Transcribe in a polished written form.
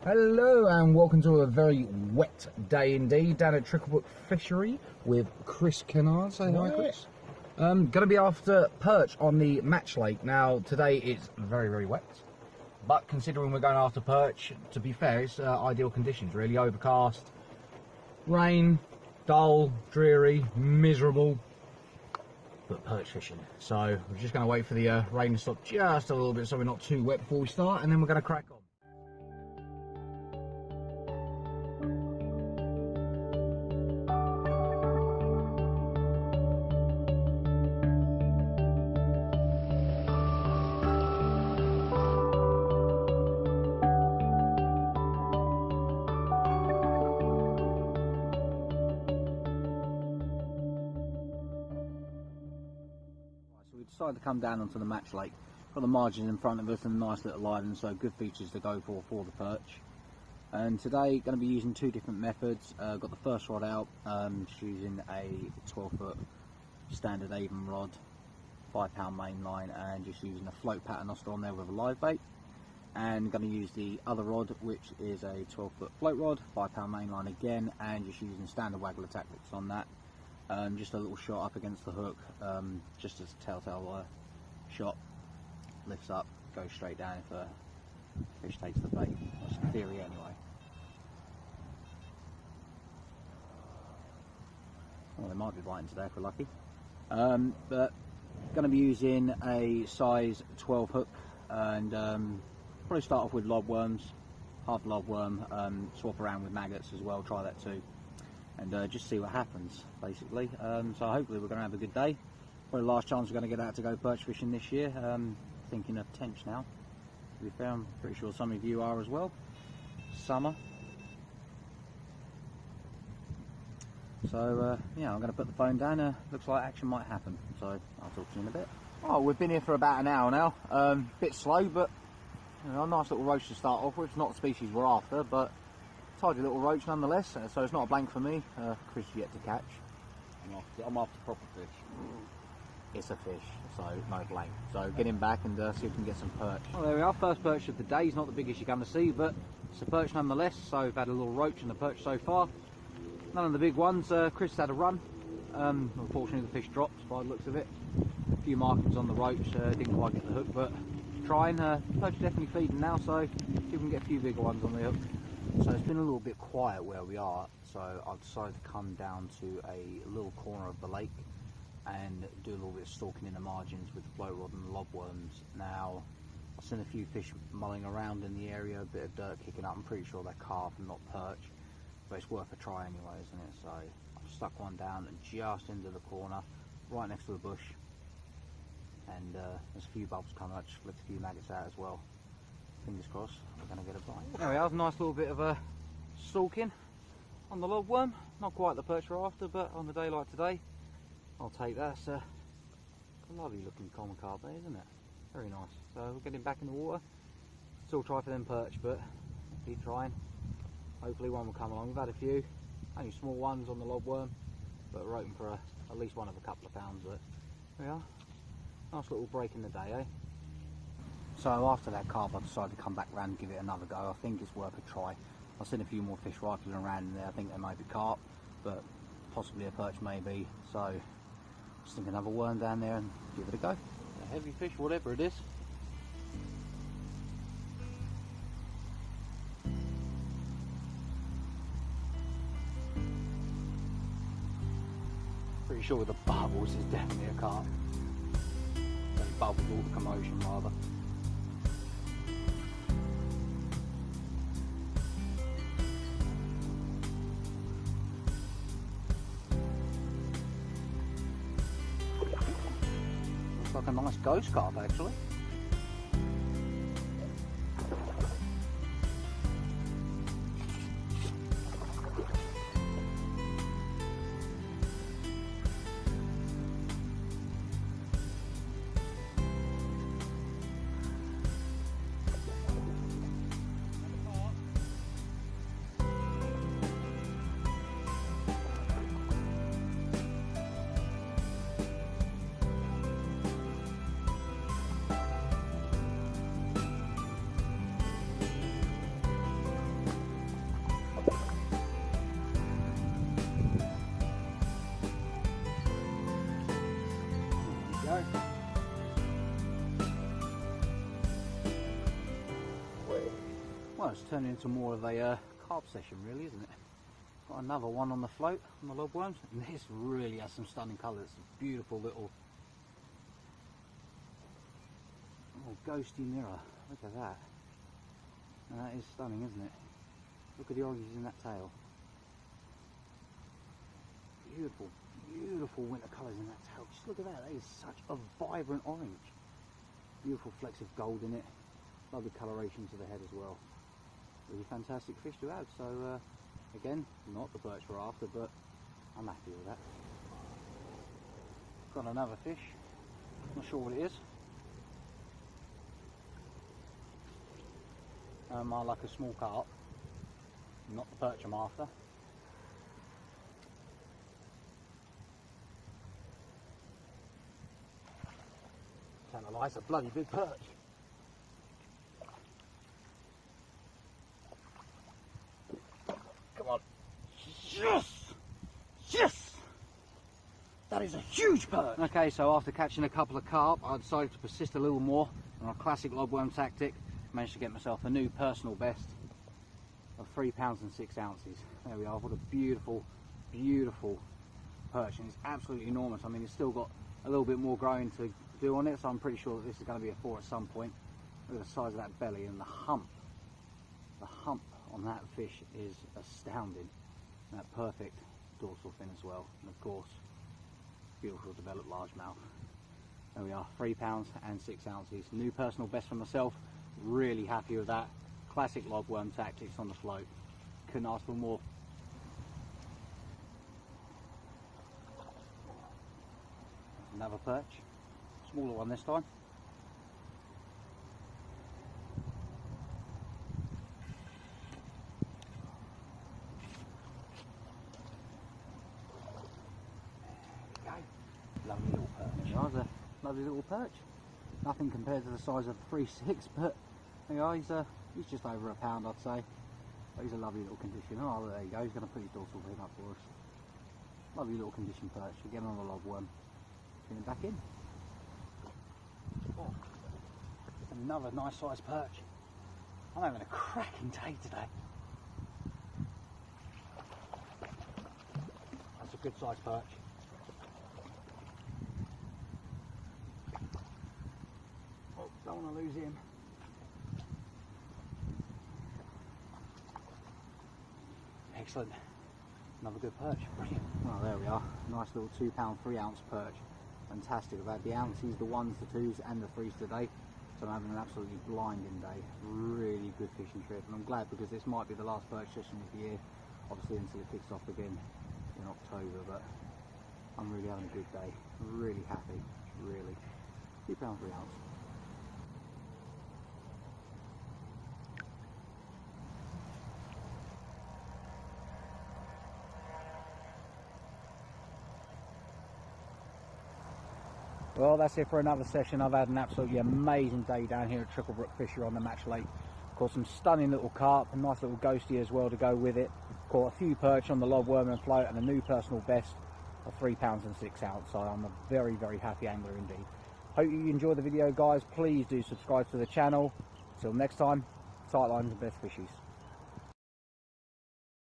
Hello and welcome to a very wet day indeed down at Tricklebrook fishery with Chris Kennard. Say hi, Chris. Going to be after perch on the Match Lake. Now today it's very wet, but considering we're going after perch, to be fair, it's ideal conditions really. Overcast, rain, dull, dreary, miserable, but perch fishing. So we're just going to wait for the rain to stop just a little bit so we're not too wet before we start, and then we're going to crack on. Decided to come down onto the Match Lake. Got the margin in front of us and a nice little island, so good features to go for the perch. And today going to be using two different methods. Got the first rod out, just using a 12-foot standard Avon rod, 5-pound main line, and just using a float paternoster on there with a live bait. And going to use the other rod, which is a 12-foot float rod, 5-pound main line again, and just using standard waggler tactics on that. Just a little shot up against the hook, just as a telltale shot, lifts up, goes straight down if a fish takes the bait. That's the theory anyway. Well, they might be biting today if we're lucky. But going to be using a size 12 hook, and probably start off with lob worms, half lob worm, swap around with maggots as well, try that too. And just see what happens, basically. So hopefully we're going to have a good day. Probably the last chance we're going to get out to go perch fishing this year. Thinking of tench now, to be fair. I'm pretty sure some of you are as well. Summer. So yeah, I'm going to put the phone down. Looks like action might happen, so I'll talk to you in a bit. Oh, we've been here for about an hour now. Bit slow, but you know, a nice little roach to start off with. It's not the species we're after, but tidy little roach nonetheless, so it's not a blank for me. Chris yet to catch. I'm after proper fish. It's a fish, so no blank. So get him back and see if we can get some perch. Well, there we are, first perch of the day. It's not the biggest you're going to see, but it's a perch nonetheless. So we've had a little roach and a perch so far. None of the big ones. Chris had a run. Unfortunately the fish dropped by the looks of it. A few markings on the roach, didn't quite get the hook, but trying. Perch are definitely feeding now, so see if we can get a few bigger ones on the hook. So it's been a little bit quiet where we are, so I've decided to come down to a little corner of the lake and do a little bit of stalking in the margins with the float rod and the lob worms. Now, I've seen a few fish mulling around in the area, a bit of dirt kicking up. I'm pretty sure they're carp and not perch, but it's worth a try anyway, isn't it? So I've stuck one down and just into the corner, right next to the bush, and there's a few bubbles coming up. Just flicked a few maggots out as well. Fingers crossed we're going to get a bite. There we have a nice little bit of a stalking on the lob worm. Not quite the perch we're after, but on a day like today, I'll take that. It's a lovely looking common carp there, isn't it? Very nice. So we'll get him back in the water. Still try for them perch, but keep trying. Hopefully one will come along. We've had a few, only small ones on the lob worm, but we're hoping for at least one of a couple of pounds. But there we are. Nice little break in the day, eh? So after that carp, I decided to come back round and give it another go. I think it's worth a try. I've seen a few more fish rifling around in there. I think they may be carp, but possibly a perch maybe. So just think another worm down there and give it a go. A heavy fish, whatever it is. Pretty sure with the bubbles it's definitely a carp. They bubbled all the commotion rather. Like a nice ghost carp actually. Well, it's turning into more of a carp session really, isn't it? Got another one on the float on the lobworms, and this really has some stunning colours. It's a beautiful little ghosty mirror. Look at that. And that is stunning, isn't it? Look at the oranges in that tail. Beautiful, beautiful winter colours in that tail. Just look at that. That is such a vibrant orange. Beautiful flecks of gold in it. Lovely coloration to the head as well. Really fantastic fish to have. So again, not the perch we're after, but I'm happy with that. Got another fish. Not sure what it is. I like a small carp. Not the perch I'm after. Tantalised, a bloody big perch. Come on. Yes! Yes! That is a huge perch! Okay, so after catching a couple of carp, I decided to persist a little more on a classic lobworm tactic. Managed to get myself a new personal best of 3 pounds and 6 ounces. There we are. What a beautiful, beautiful perch, and it's absolutely enormous. I mean, it's still got a little bit more growing to do on it, so I'm pretty sure that this is going to be a 4 at some point. Look at the size of that belly, and the hump on that fish is astounding. And that perfect dorsal fin as well, and of course beautiful developed largemouth. There we are, 3 pounds and 6 ounces. New personal best for myself. Really happy with that. Classic lobworm tactics on the float. Couldn't ask for more. Another perch, smaller one this time. There we go. Lovely little perch. That was a lovely little perch. Nothing compared to the size of 3.6, but there you are, he's just over a pound, I'd say. But he's a lovely little condition. Oh, there you go, he's going to put his dorsal fin up for us. Lovely little condition perch, again on the lobworm. Bring him back in. Oh, another nice sized perch. I'm having a cracking day today. That's a good sized perch. Don't want to lose him. Excellent. Another good perch. Brilliant. Well, there we are. Nice little 2 pound 3 ounce perch. Fantastic. I've had the ounces, the 1s, the 2s and the 3s today. So I'm having an absolutely blinding day. Really good fishing trip. And I'm glad because this might be the last perch session of the year. Obviously until it kicks off again in October. But I'm really having a good day. Really happy. Really. 2 pound 3 ounce. Well, that's it for another session. I've had an absolutely amazing day down here at Tricklebrook Fishery on the Match Lake. Caught some stunning little carp, a nice little ghosty as well to go with it. Caught a few perch on the lobworm and float, and a new personal best of 3 pounds and 6 ounce. So I'm a very, very happy angler indeed. Hope you enjoy the video, guys. Please do subscribe to the channel. Until next time, tight lines and best fishies.